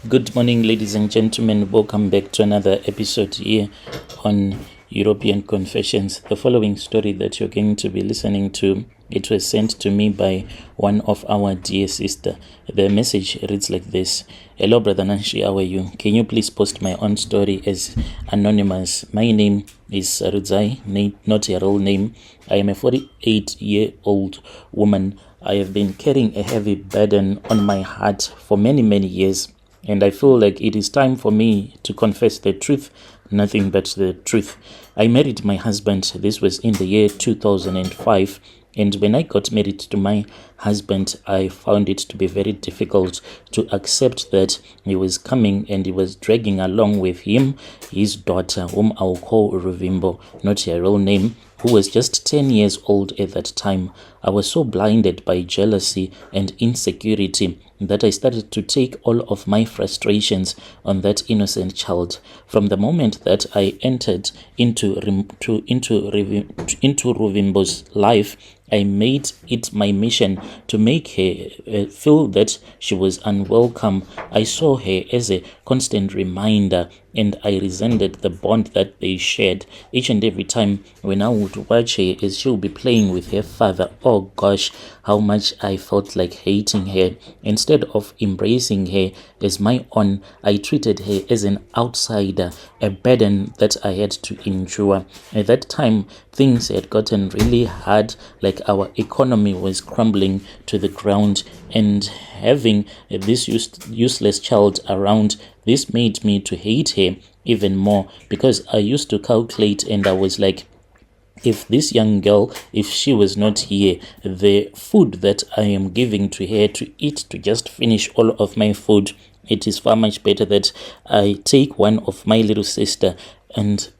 Good morning, ladies and gentlemen. Welcome back to another episode here on European Confessions. The following story that you're going to be listening to, it was sent to me by one of our dear sister. The message reads like this. Hello, Brother Nanshi, how are you? Can you please post my own story as anonymous? My name is Sarudzai, not a real name. I am a 48-year-old woman. I have been carrying a heavy burden on my heart for many, many years. And I feel like it is time for me to confess the truth, nothing but the truth. I married my husband. This was in the year 2005. And when I got married to my husband, I found it to be very difficult to accept that he was coming and he was dragging along with him his daughter, whom I'll call Ruvimbo, not her real name, who was just 10 years old at that time. I was so blinded by jealousy and insecurity that I started to take all of my frustrations on that innocent child. From the moment that I entered into Ruvimbo's life, I made it my mission to make her feel that she was unwelcome. I saw her as a constant reminder, and I resented the bond that they shared. Each and every time when I would watch her as she would be playing with her father, oh gosh, how much I felt like hating her. Instead of embracing her as my own, I treated her as an outsider, a burden that I had to endure. At that time, things had gotten really hard, like our economy was crumbling to the ground, and having this useless child around, this made me to hate her even more, because I used to calculate and I was like, if this young girl, if she was not here, the food that I am giving to her to eat, to just finish all of my food, it is far much better that I take one of my little sister. And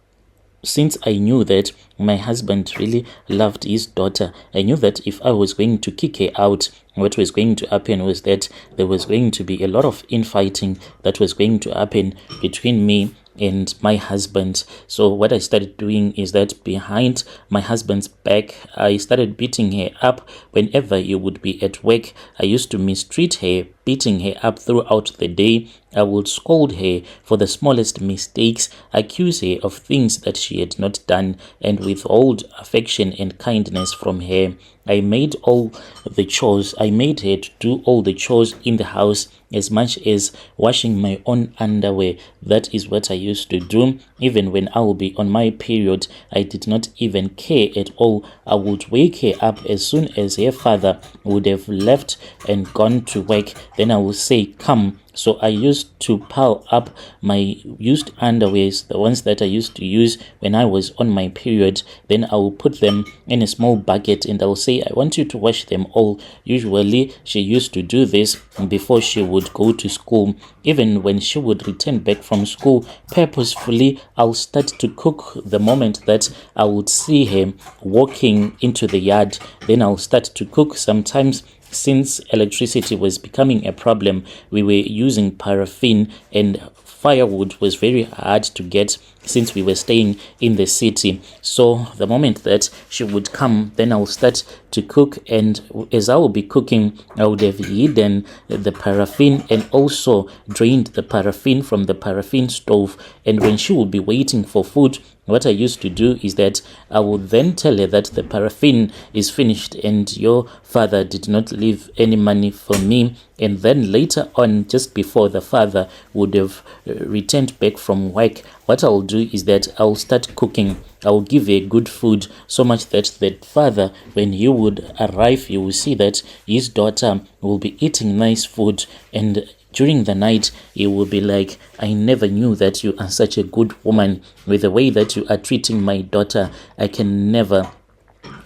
since I knew that my husband really loved his daughter, I knew that if I was going to kick her out, what was going to happen was that there was going to be a lot of infighting that was going to happen between me and my husband. So what I started doing is that behind my husband's back, I started beating her up. Whenever he would be at work, I used to mistreat her, beating her up throughout the day. I would scold her for the smallest mistakes, accuse her of things that she had not done, and withhold affection and kindness from her. I made all the chores. I made her to do all the chores in the house, as much as washing my own underwear. That is what I used to do. Even when I would be on my period, I did not even care at all. I would wake her up as soon as her father would have left and gone to work. Then I would say, come. So I used to pile up my used underwears, the ones that I used to use when I was on my period. Then I will put them in a small bucket and I will say, I want you to wash them all. Usually she used to do this before she would go to school. Even when she would return back from school, purposefully I'll start to cook the moment that I would see her walking into the yard. Then I'll start to cook. Sometimes, since electricity was becoming a problem, we were using paraffin, and firewood was very hard to get since we were staying in the city. So the moment that she would come, then I will start to cook, and as I will be cooking, I would have hidden the paraffin and also drained the paraffin from the paraffin stove. And when she would be waiting for food, what I used to do is that I would then tell her that the paraffin is finished and your father did not leave any money for me. And then later on, just before the father would have returned back from work, what I'll do is that I'll start cooking. I'll give her good food, so much that the father, when he would arrive, he will see that his daughter will be eating nice food. And during the night, he will be like, I never knew that you are such a good woman. With the way that you are treating my daughter, I can never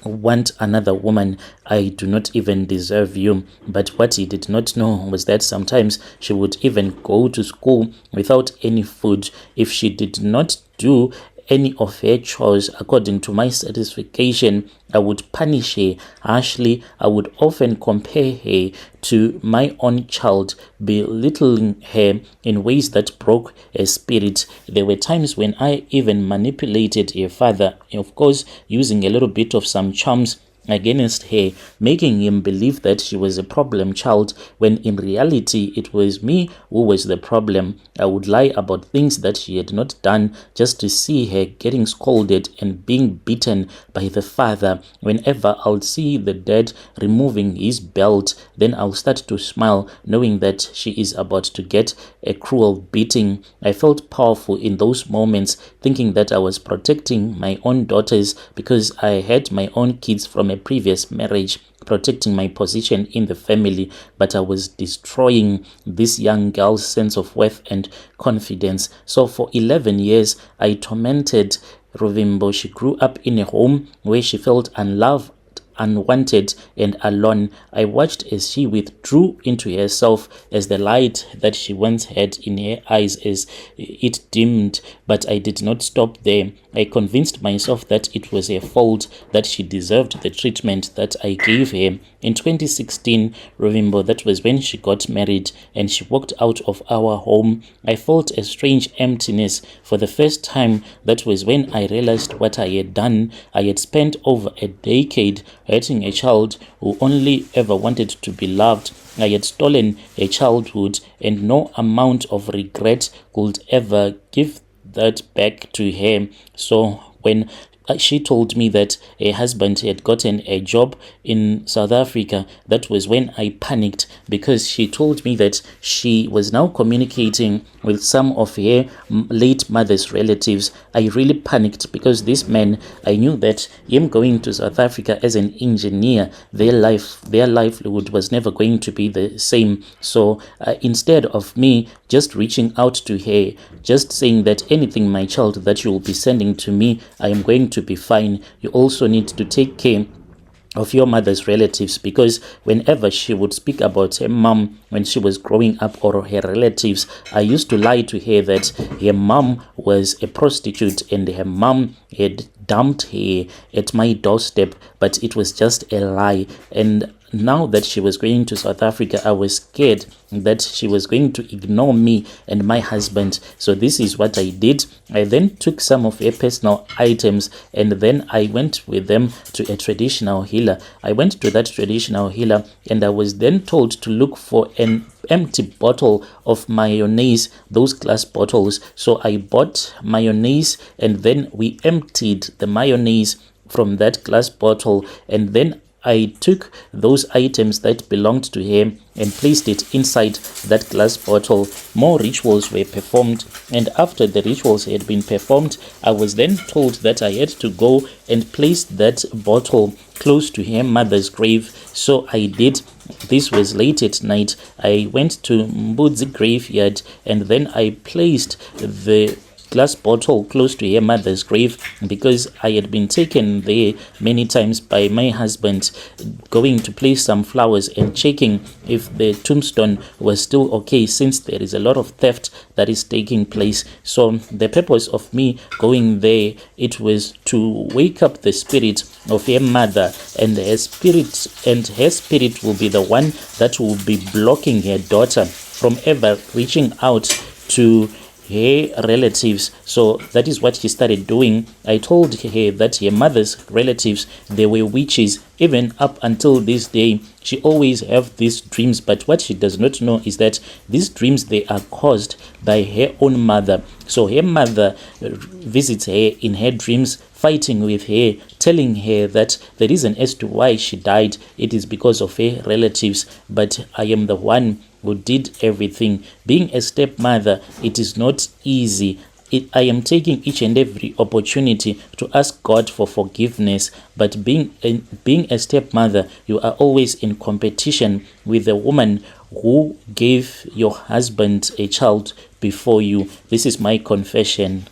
want another woman. I do not even deserve you. But what he did not know was that sometimes she would even go to school without any food. If she did not do any of her chores according to my satisfaction, I would punish her harshly. I would often compare her to my own child, belittling her in ways that broke her spirit. There were times when I even manipulated her father, of course, using a little bit of some charms against her, making him believe that she was a problem child, when in reality it was me who was the problem. I would lie about things that she had not done just to see her getting scolded and being beaten by the father. Whenever I'll see the dad removing his belt, then I'll start to smile, knowing that she is about to get a cruel beating. I felt powerful in those moments, thinking that I was protecting my own daughters because I had my own kids from a previous marriage, protecting my position in the family, but I was destroying this young girl's sense of worth and confidence. So for 11 years, I tormented Rovimbo. She grew up in a home where she felt unloved, unwanted, and alone. I watched as she withdrew into herself, as the light that she once had in her eyes as it dimmed, but I did not stop there. I convinced myself that it was her fault, that she deserved the treatment that I gave her. In 2016, Rovimbo, that was when she got married and she walked out of our home. I felt a strange emptiness for the first time. That was when I realized what I had done. I had spent over a decade hurting a child who only ever wanted to be loved. I had stolen a childhood, and no amount of regret could ever give that back to her. So when she told me that her husband had gotten a job in South Africa, that was when I panicked, because she told me that she was now communicating with some of her late mother's relatives. I really panicked, because this man, I knew that him going to South Africa as an engineer, their livelihood was never going to be the same. So instead of me just reaching out to her, just saying that anything, my child, that you will be sending to me, I am going to be fine. You also need to take care of your mother's relatives, because whenever she would speak about her mom when she was growing up, or her relatives, I used to lie to her that her mom was a prostitute and her mom had dumped her at my doorstep, but it was just a lie. And now that she was going to South Africa, I was scared that she was going to ignore me and my husband. So this is what I did. I then took some of her personal items, and then I went with them to a traditional healer. I went to that traditional healer, and I was then told to look for an empty bottle of mayonnaise, those glass bottles. So I bought mayonnaise, and then we emptied the mayonnaise from that glass bottle, and then I took those items that belonged to her and placed it inside that glass bottle. More rituals were performed, and after the rituals had been performed, I was then told that I had to go and place that bottle close to her mother's grave. So I did. This was late at night. I went to Mbudzi graveyard, and then I placed the glass bottle close to her mother's grave, because I had been taken there many times by my husband, going to place some flowers and checking if the tombstone was still okay, since there is a lot of theft that is taking place. So the purpose of me going there, it was to wake up the spirit of her mother, and her spirit will be the one that will be blocking her daughter from ever reaching out to her relatives. So that is what she started doing. I told her that her mother's relatives, they were witches. Even up until this day, she always have these dreams, but what she does not know is that these dreams, they are caused by her own mother. So her mother visits her in her dreams, fighting with her, telling her that the reason as to why she died, it is because of her relatives, but I am the one who did everything. Being a stepmother, it is not easy. I am taking each and every opportunity to ask God for forgiveness, but being a stepmother, you are always in competition with the woman who gave your husband a child before you. This is my confession.